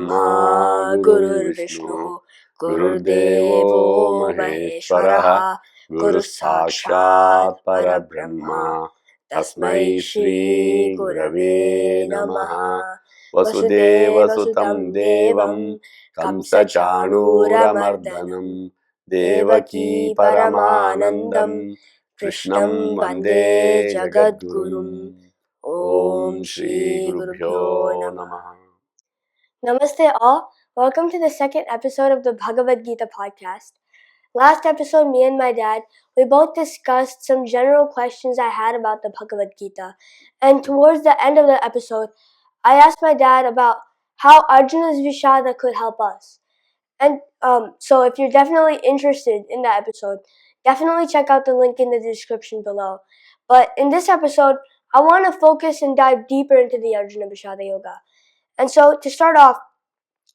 Brahma Gurur Vishnu Gurudevo Maheshwaraha Guru Sakshat Parabrahma Tasmai Shri Gurave Namaha Vasudeva Sutam Devam Kamsa Chanuramardanam Devaki Paramanandam Krishnam Vande Jagadgurum. Om Shri Gurubhyo Namaha. Namaste all. Welcome to the second episode of the Bhagavad Gita podcast. Last episode, me and my dad, we both discussed some general questions I had about the Bhagavad Gita. And towards the end of the episode, I asked my dad about how Arjuna's Vishada could help us. And so if you're definitely interested in that episode, definitely check out the link in the description below. But in this episode, I want to focus and dive deeper into the Arjuna Vishada Yoga. And so to start off,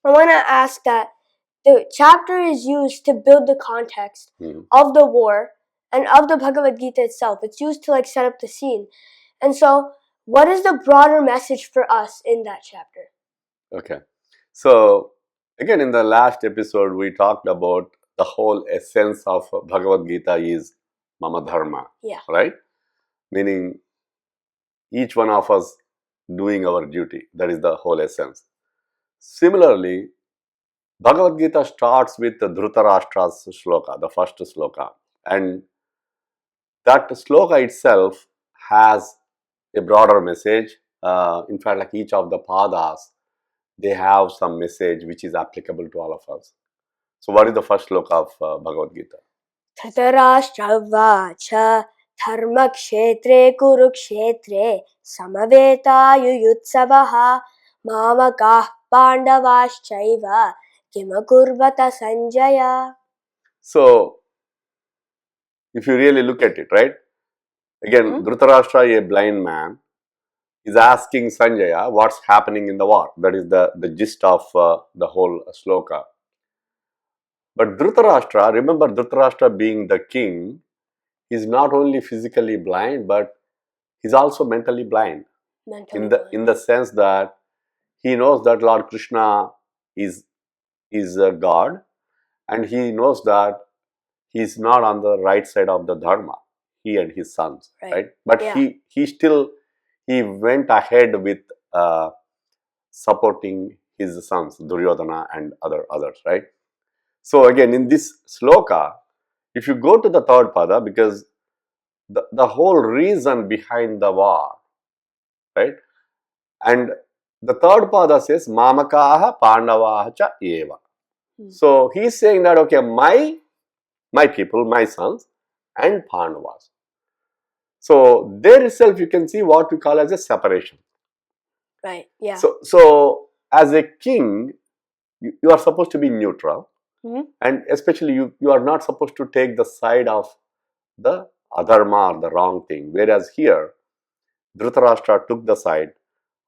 I want to ask that the chapter is used to build the context of the war and of the Bhagavad Gita itself. It's used to set up the scene. And so what is the broader message for us in that chapter? Okay. So again, in the last episode, we talked about the whole essence of Bhagavad Gita is Mama Dharma. Yeah. Right? Meaning each one of us doing our duty. That is the whole essence. Similarly, Bhagavad Gita starts with the Dhritarashtra's shloka, the first shloka. And that shloka itself has a broader message. In fact, each of the padas, they have some message which is applicable to all of us. So what is the first shloka of Bhagavad Gita? Dhritarashtravacha dharmakshetre kurukshetre samaveta yuyutsavaha mamakah pandavaschaiva kimakurvata sanjaya. So, if you really look at it, right? Again, Dhritarashtra, a blind man, is asking Sanjaya what's happening in the war. That is the gist of the whole shloka. But Dhritarashtra, remember Dhritarashtra being the king, is not only physically blind, but he's also mentally blind. In the sense that he knows that Lord Krishna is God, and he knows that he's not on the right side of the dharma, he and his sons, right? But he went ahead with supporting his sons, Duryodhana and others, right? So again, in this sloka, if you go to the third pada, because the whole reason behind the war, right? And the third pada says, Mamakaha Pandavaha cha eva. So he's saying that, okay, my people, my sons, and Pandavas. So there itself you can see what we call as a separation. Right, yeah. So as a king, you are supposed to be neutral. And especially you are not supposed to take the side of the adharma or the wrong thing. Whereas here, Dhritarashtra took the side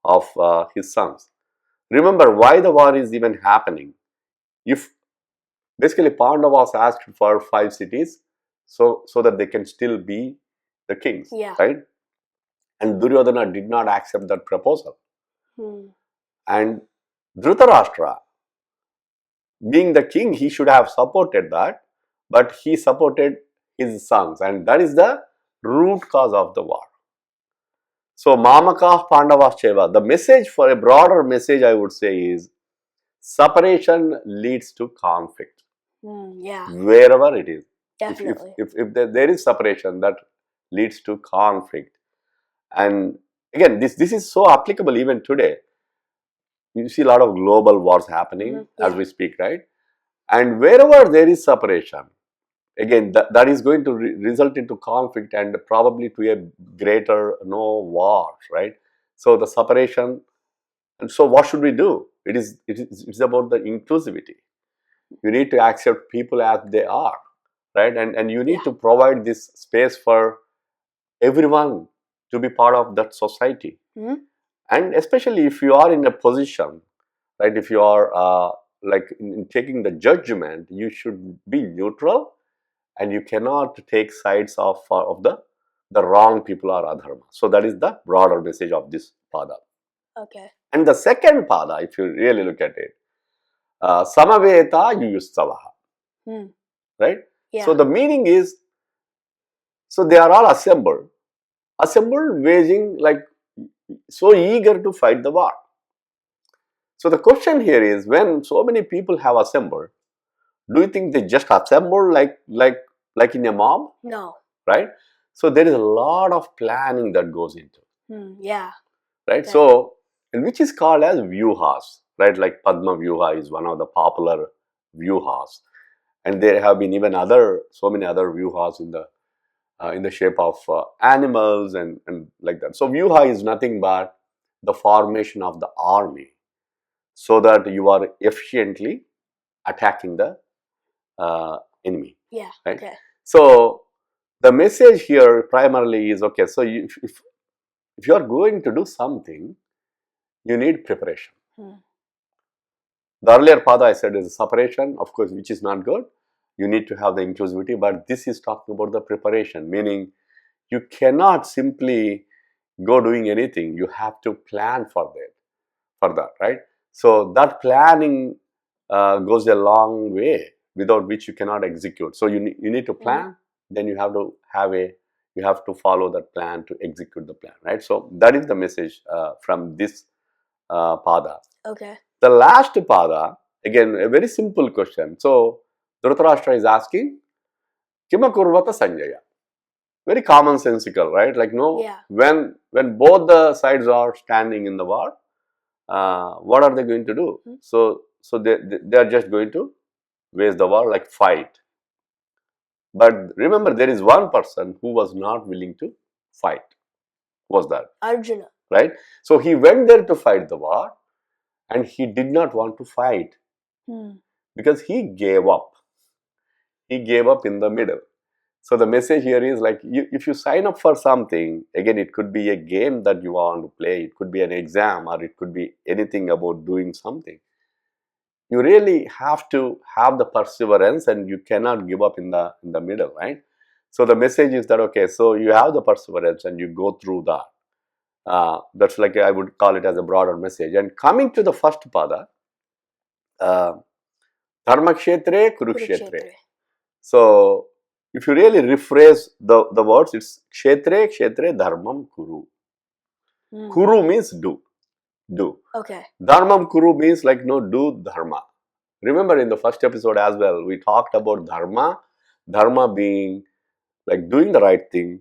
of his sons. Remember why the war is even happening. If basically Pandavas asked for 5 cities so that they can still be the kings, right? And Duryodhana did not accept that proposal. And Dhritarashtra, being the king, he should have supported that, but he supported his sons, and that is the root cause of the war. So, Mamakah Pandavascheva, the message, for a broader message I would say, is separation leads to conflict. Wherever it is. Definitely. If there is separation, that leads to conflict. And again, this is so applicable even today. You see a lot of global wars happening as we speak, right? And wherever there is separation, again, that is going to result into conflict and probably to a greater wars, right? So the separation, and so what should we do? It's about the inclusivity. You need to accept people as they are, right? And you need to provide this space for everyone to be part of that society. And especially if you are in a position, right, if you are in taking the judgment, you should be neutral, and you cannot take sides of the wrong people or adharma. So that is the broader message of this pada. Okay. And the second pada, if you really look at it, Samaveta Yuyustavaha. Right? Yeah. So the meaning is, so they are all assembled, waging like so eager to fight the war. So the question here is, when so many people have assembled, do you think they just assemble like in a mob? No. Right? So there is a lot of planning that goes into it. Yeah. Right? Okay. So, and which is called as vyuhas, right? Like Padma Vyuha is one of the popular vyuhas, and there have been even so many other vyuhas in the shape of animals and like that. So vyuha is nothing but the formation of the army, so that you are efficiently attacking the enemy. Yeah. Right? Okay. So the message here primarily is, okay, so if you are going to do something, you need preparation. The earlier pada I said is separation, of course, which is not good. You need to have the inclusivity, but this is talking about the preparation, meaning you cannot simply go doing anything. You have to plan for that, right? So that planning goes a long way, without which you cannot execute. So you need to plan, then you have to follow that plan to execute the plan, right? So that is the message from this pada. Okay. The last pada, again, a very simple question. So Dhritarashtra is asking, Kimakurvata Sanjaya? Very commonsensical, right? Like, when both the sides are standing in the war, what are they going to do? So they are just going to wage the war, like fight. But remember, there is one person who was not willing to fight. Who was that? Arjuna. Right? So he went there to fight the war, and he did not want to fight because he gave up. He gave up in the middle. So the message here is, like, if you sign up for something, again, it could be a game that you want to play, it could be an exam, or it could be anything about doing something. You really have to have the perseverance, and you cannot give up in the middle, right? So the message is that, okay, so you have the perseverance and you go through that. That's like, I would call it as a broader message. And coming to the first pada, Dharmakshetre Kurukshetre. So if you really rephrase the words, it's Kshetre Kshetre Dharmam Kuru. Kuru means do. Okay. Dharmam Kuru means, like, do dharma. Remember, in the first episode as well, we talked about dharma being like doing the right thing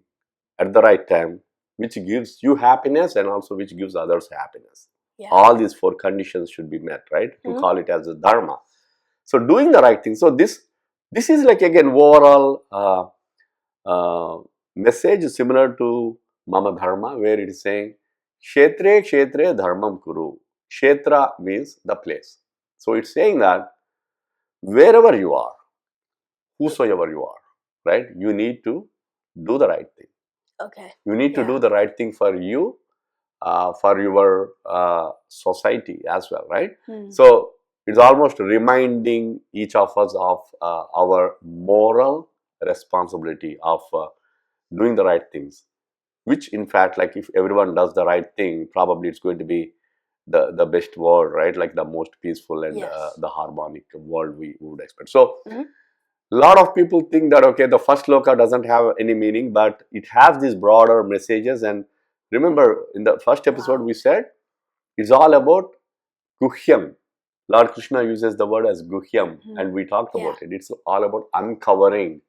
at the right time, which gives you happiness and also which gives others happiness. Yeah. All these four conditions should be met, right? To call it as a dharma. So doing the right thing. So this is like, again, overall message similar to Mama Dharma, where it is saying, Kshetre Kshetre Dharmam Kuru. Kshetra means the place. So it's saying that wherever you are, whosoever you are, right, you need to do the right thing. Okay. You need to do the right thing for you, for your society as well, right? So it's almost reminding each of us of our moral responsibility of doing the right things, which, in fact, like, if everyone does the right thing, probably it's going to be the best world, right? Like the most peaceful and the harmonic world we would expect. So a lot of people think that, okay, the first loka doesn't have any meaning, but it has these broader messages. And remember, in the first episode, we said it's all about guhyam. Lord Krishna uses the word as guhyam, and we talked about it. It's all about uncovering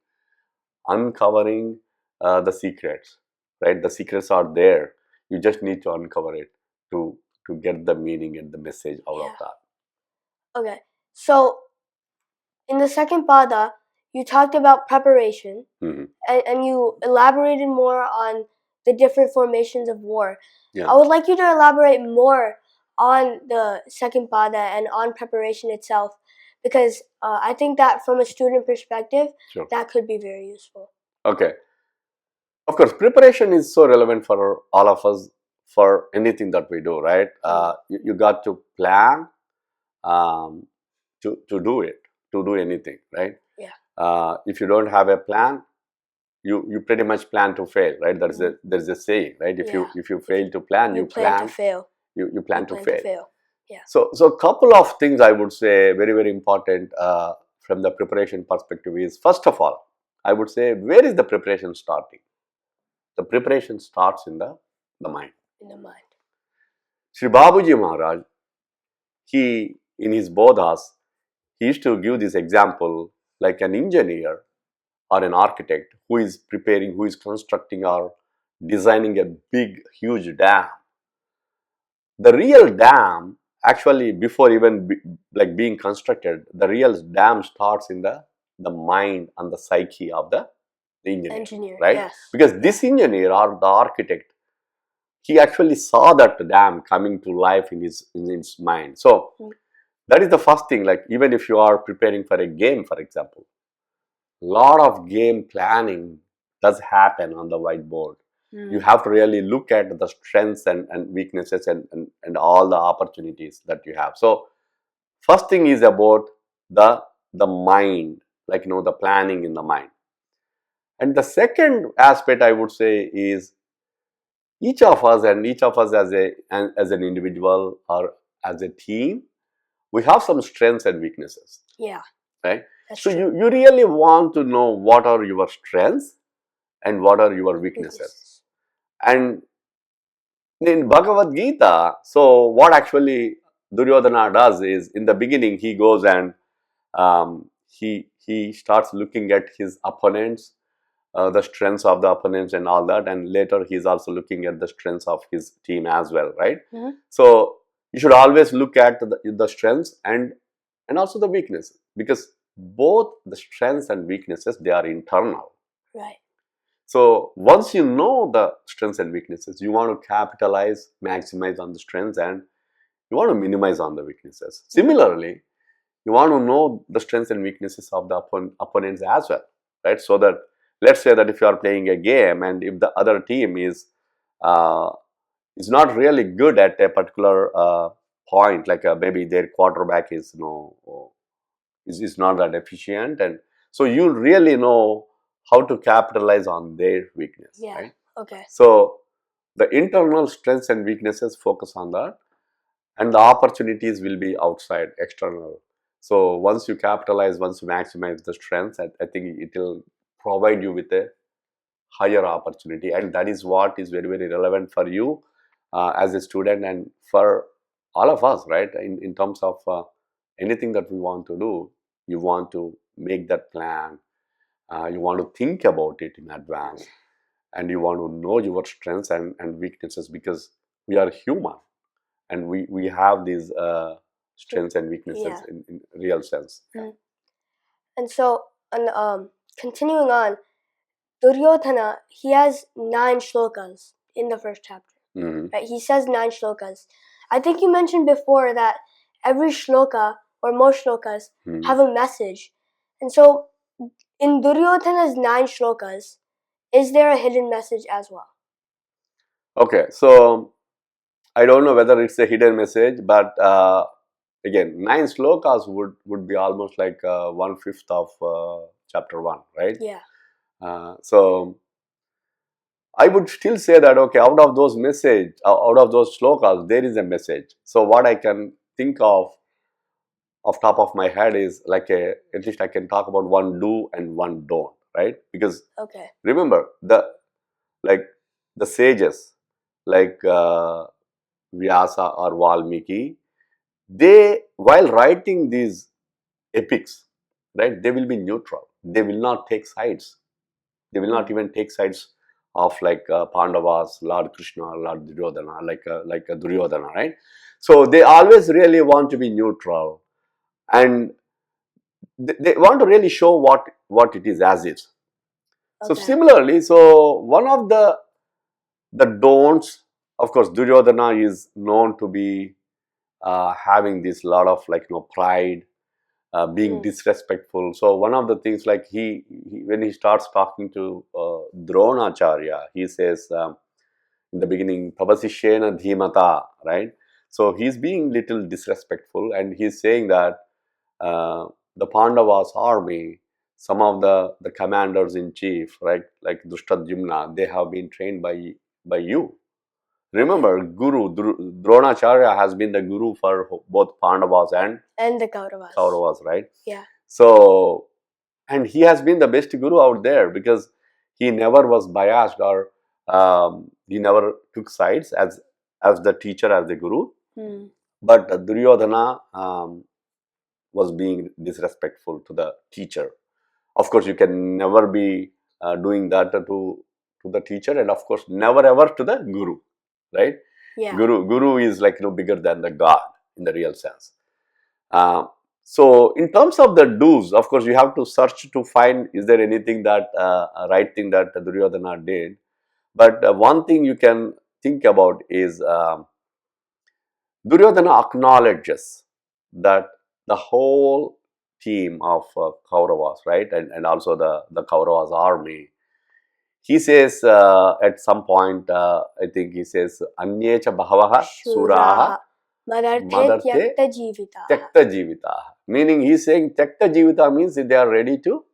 the secrets, right? The secrets are there. You just need to uncover it to get the meaning and the message out of that. Okay. So in the second pada, you talked about preparation, and you elaborated more on the different formations of war. Yeah. I would like you to elaborate more on the second pada and on preparation itself, because I think that from a student perspective, that could be very useful. Okay. Of course, preparation is so relevant for all of us for anything that we do, right? You got to plan to do it, to do anything, right? Yeah. If you don't have a plan, you pretty much plan to fail, right? There's a saying, right? If you fail to plan, you plan to fail. You plan to fail. Yeah. So a couple of things I would say very, very important from the preparation perspective is, first of all, I would say, where is the preparation starting? The preparation starts in the mind. In the mind. Sri Babuji Maharaj, he, in his bodhas, he used to give this example like an engineer or an architect who is preparing, who is constructing or designing a big, huge dam. The real dam, actually, before even being constructed, the real dam starts in the mind and the psyche of the engineer, right? Yes. Because this engineer or the architect, he actually saw that dam coming to life in his mind. So that is the first thing. Like, even if you are preparing for a game, for example, lot of game planning does happen on the whiteboard. You have to really look at the strengths and weaknesses and all the opportunities that you have. So first thing is about the mind, like, the planning in the mind. And the second aspect I would say is, each of us as an individual or as a team, we have some strengths and weaknesses. Yeah. Right? That's so true. you really want to know what are your strengths and what are your weaknesses. And in Bhagavad Gita, so what actually Duryodhana does is, in the beginning, he goes and he starts looking at his opponents, the strengths of the opponents and all that, and later he's also looking at the strengths of his team as well, right? So you should always look at the strengths and also the weaknesses, because both the strengths and weaknesses, they are internal. Right. So once you know the strengths and weaknesses, you want to capitalize, maximize on the strengths, and you want to minimize on the weaknesses. Similarly, you want to know the strengths and weaknesses of the opponents as well, right? So that, let's say that if you are playing a game and if the other team is not really good at a particular point, like maybe their quarterback is is not that efficient, and so you really know how to capitalize on their weakness. Yeah. Right? Okay. So the internal strengths and weaknesses, focus on that, and the opportunities will be outside, external. So once you capitalize, once you maximize the strengths, I think it will provide you with a higher opportunity, and that is what is very, very relevant for you as a student, and for all of us, right? In terms of anything that we want to do, you want to make that plan, you want to think about it in advance, and you want to know your strengths and weaknesses, because we are human and we have these strengths and weaknesses in real sense. And so, continuing on, Duryodhana, he has 9 shlokas in the first chapter. Right? He says 9 shlokas. I think you mentioned before that every shloka, or most shlokas, have a message. And so, in Duryodhana's 9 shlokas, is there a hidden message as well? Okay, so I don't know whether it's a hidden message, but again, 9 slokas would be almost like 1/5 of chapter 1, right? Yeah. So I would still say that, okay, out of those slokas, there is a message. So what I can think of top of my head is like at least I can talk about one do and one don't, right? Because remember, the sages like Vyasa or Valmiki, they, while writing these epics, right, they will be neutral. They will not take sides. They will not even take sides of like Pandavas, Lord Krishna, Lord Duryodhana, like a Duryodhana, right? So they always really want to be neutral, and they want to really show what it is as is. So similarly, so one of the don'ts, of course, Duryodhana is known to be having this lot of pride, being disrespectful. So one of the things, like he when he starts talking to Dronacharya, he says in the beginning, Tabasishena dhimata, right? So he's being little disrespectful, and he's saying that the Pandavas army, some of the commanders in chief, right, like Drishtadyumna, they have been trained by you, Remember, Guru Dronacharya has been the guru for both Pandavas and the Kauravas. Kauravas, right? Yeah. So, and he has been the best guru out there because he never was biased or he never took sides as the teacher, as the guru. But Duryodhana was being disrespectful to the teacher. Of course, you can never be doing that to the teacher, and of course, never ever to the guru, right? Yeah. Guru is like bigger than the God in the real sense. So, in terms of the do's, of course, you have to search to find is there anything that a right thing that Duryodhana did. But one thing you can think about is Duryodhana acknowledges that the whole team of Kauravas, right, and also the Kauravas army. He says at some point, I think he says, Anyecha Bhavaha Suraha Madarte Tyakta Jivitaha. Tyakta Jivitaha. Meaning he's saying Tyakta Jivita means they are ready to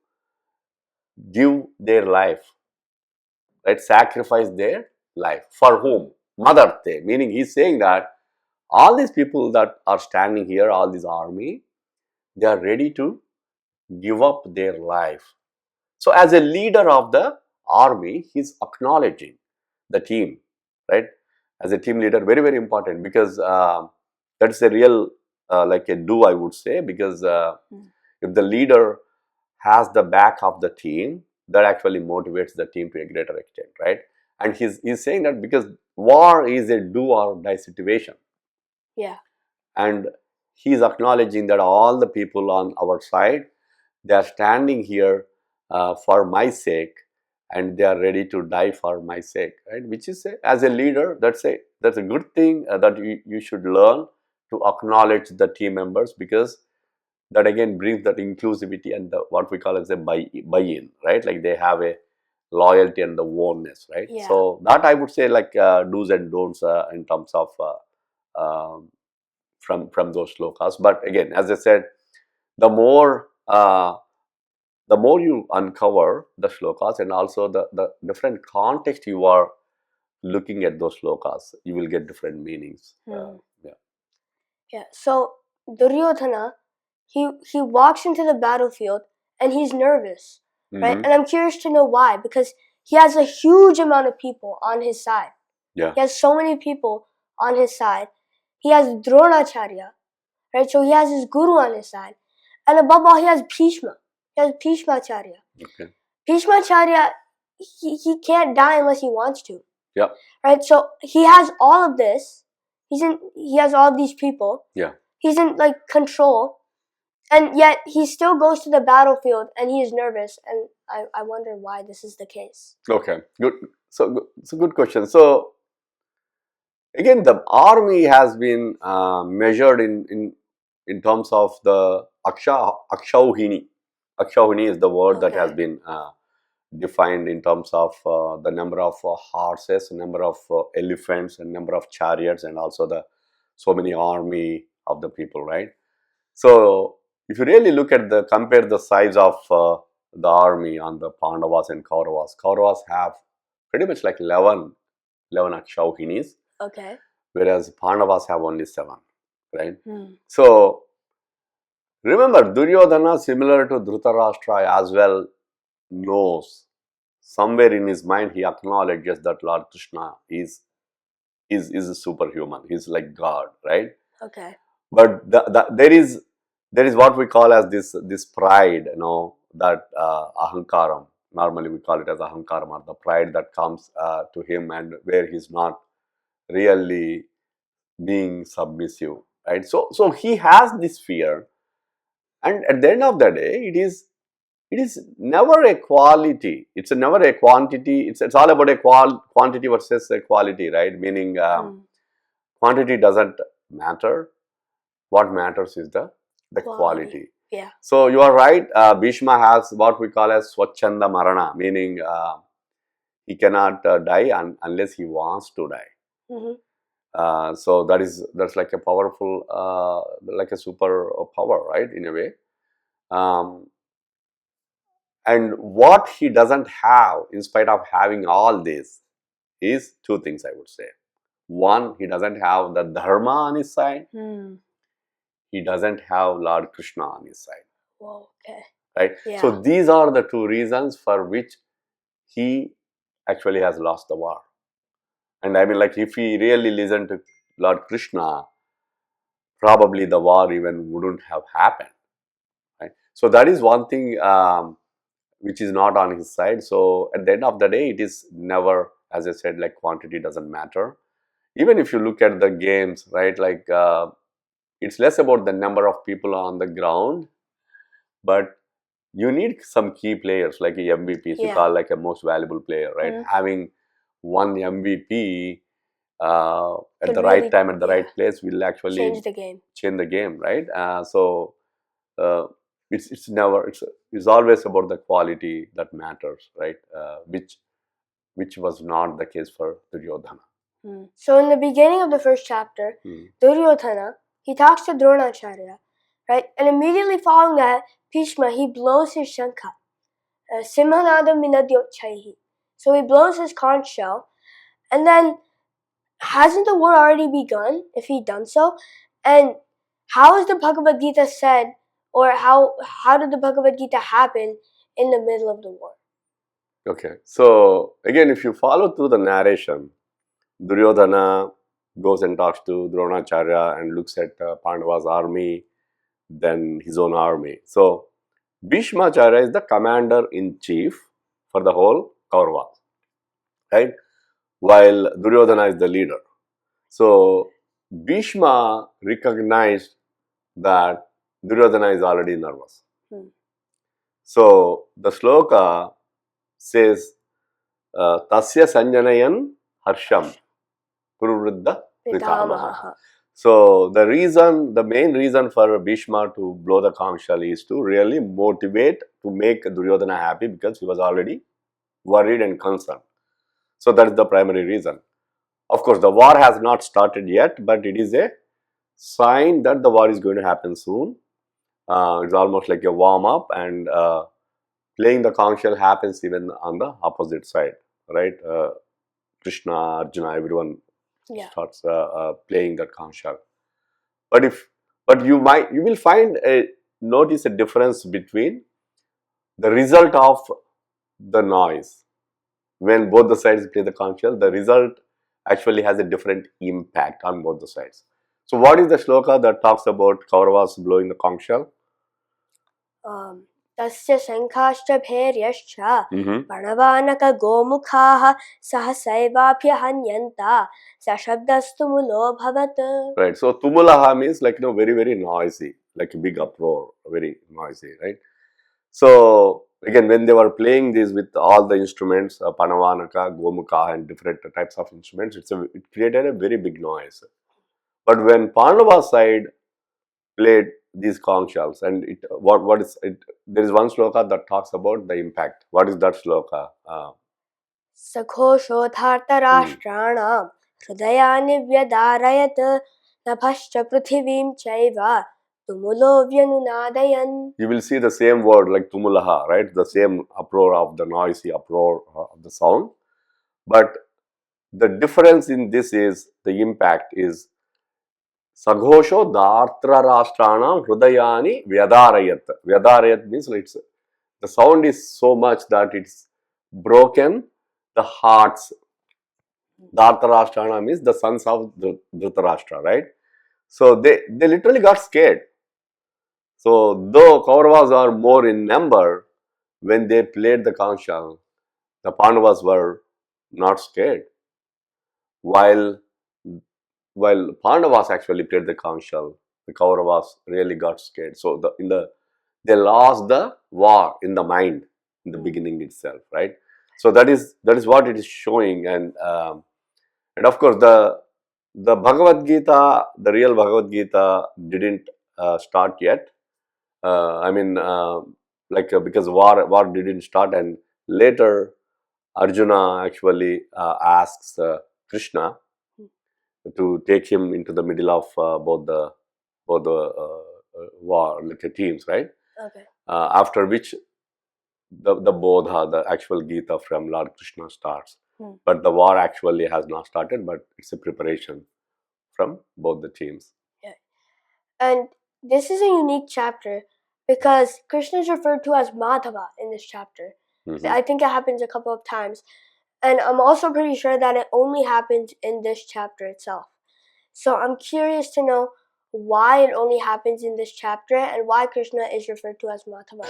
give their life, right, sacrifice their life. For whom? Madarte. Meaning he's saying that all these people that are standing here, all this army, they are ready to give up their life. So as a leader of the army, he's acknowledging the team, right? As a team leader, very, very important, because that's a real like a do, I would say, because if the leader has the back of the team, that actually motivates the team to a greater extent, right? And he's saying that because war is a do or die situation. Yeah. And he's acknowledging that all the people on our side, they are standing here for my sake, and they are ready to die for my sake, right? Which is as a leader, that's a good thing that you should learn to acknowledge the team members, because that again brings that inclusivity and what we call as a buy-in, right? Like they have a loyalty and the oneness, right? Yeah. So that I would say like do's and don'ts in terms of from those shlokas. But again, as I said, the more you uncover the shlokas and also the different context you are looking at those shlokas, you will get different meanings. Yeah. So Duryodhana, he walks into the battlefield and he's nervous, right? And I'm curious to know why, because he has a huge amount of people on his side. Yeah. He has so many people on his side. He has Dronacharya, right? So he has his guru on his side. And above all, he has Bhishma. He has Bhishmacharya. Okay. Bhishmacharya, he can't die unless he wants to. Yeah. Right? So he has all of this. He has all of these people. Yeah. He's in like control. And yet he still goes to the battlefield and he is nervous. And I wonder why this is the case. Okay. Good. So it's a good question. So again, the army has been measured in terms of the akshauhini. Akshauhini is the word that has been defined in terms of the number of horses, number of elephants, and number of chariots, and also the so many army of the people, right? So if you really look at compare the size of the army on the Pandavas and Kauravas, Kauravas have pretty much like 11 akshauhinis. Okay. Whereas Pandavas have only 7, right? So remember, Duryodhana, similar to Dhritarashtra as well, knows somewhere in his mind, he acknowledges that Lord Krishna is a superhuman. He's like God, right? Okay. But there is what we call as this pride, that ahankaram. Normally we call it as ahankaram, or the pride that comes to him, and where he's not really being submissive, right? So he has this fear, and at the end of the day, it is never a quality. It's never a quantity. It's all about a quantity versus a quality, right? Meaning quantity doesn't matter. What matters is the quality. Yeah. So you are right. Bhishma has what we call as swachanda marana, meaning he cannot die unless he wants to die. So that's like a powerful, like a super power, right? In a way. And what he doesn't have, in spite of having all this, is 2 things, I would say. one, he doesn't have the Dharma on his side. Hmm. He doesn't have Lord Krishna on his side. Whoa, okay. Right? Yeah. So these are the two reasons for which he actually has lost the war. And I mean, like, if he really listened to Lord Krishna, probably the war even wouldn't have happened. Right? So that is one thing which is not on his side. So at the end of the day, it is never, as I said, like, quantity doesn't matter. Even if you look at the games, right, like, it's less about the number of people on the ground, but you need some key players like a MVPs. You call like a most valuable player, right? Having one MVP at the right time, at the right place will actually change the game. Change the game, right? So it's never, it's always about the quality that matters, right? Which was not the case for Duryodhana. So in the beginning of the first chapter, Duryodhana, he talks to Dronacharya, right? And immediately following that, Bhishma, he blows his Shatka. Simhanada Minadyotchaihi. So he blows his conch shell, and then hasn't the war already begun if he'd done so? And how is the Bhagavad Gita said, or how did the Bhagavad Gita happen in the middle of the war? Okay, so again, if you follow through the narration, Duryodhana goes and talks to Dronacharya and looks at Pandava's army, then his own army. So Bhishmacharya is the commander-in-chief for the whole Kauravas, right? While Duryodhana is the leader. So Bhishma recognized that Duryodhana is already nervous. So the sloka says, Tasya Sanjanayan Harsham Puruvriddha Pitamaha. So the main reason for Bhishma to blow the conch shell is to really motivate, to make Duryodhana happy, because he was already worried and concerned. So that is the primary reason. Of course, the war has not started yet, but it is a sign that the war is going to happen soon. It's almost like a warm up, and playing the conch shell happens even on the opposite side, right? Krishna, Arjuna, everyone starts playing that conch shell. But you will notice a difference between the result of the noise. When both the sides play the conch shell, the result actually has a different impact on both the sides. So what is the shloka that talks about Kauravas blowing the conch shell? Tasya Shankashcha Bhairyascha Panavanaka Gomukhaha Sahasaivaphya Hanyanta Sashabdastu Mulo Bhavat. Right. So Tumulaha means like, very, very noisy, like a big uproar, very noisy, right? So again, when they were playing this with all the instruments, Panavanaka, Gomukha, and different types of instruments, it created a very big noise. But when Pandava side played these conch shells, and what is it? There is one sloka that talks about the impact. What is that sloka? Sakhoshodharta Rashtrana Hrudayani Vyadarayat Nabhascha Prithivim Chaiva Tumulo Vyanunadayan. You will see the same word like Tumulaha, right? The same uproar of the noisy uproar of the sound. But the difference in this is the impact is Saghosho Dhartra Rashtrana Hrudayani Vyadarayat. Vyadarayat means the sound is so much that it's broken the hearts. Dhartarashtrana means the sons of Dhritarashtra, right? So they literally got scared. So though Kauravas are more in number, when they played the conch shell, the Pandavas were not scared. While Pandavas actually played the conch shell, the Kauravas really got scared. So they lost the war in the mind in the beginning itself, right? So that is what it is showing, and of course the Bhagavad Gita, the real Bhagavad Gita, didn't start yet. Because war didn't start, and later Arjuna actually asks Krishna to take him into the middle of both the war, like teams, right? Okay. After which the Bodha, the actual Gita from Lord Krishna starts. But the war actually has not started, but it's a preparation from both the teams. Yeah. And this is a unique chapter because Krishna is referred to as Madhava in this chapter. I think it happens a couple of times. And I'm also pretty sure that it only happens in this chapter itself. So I'm curious to know why it only happens in this chapter and why Krishna is referred to as Madhava.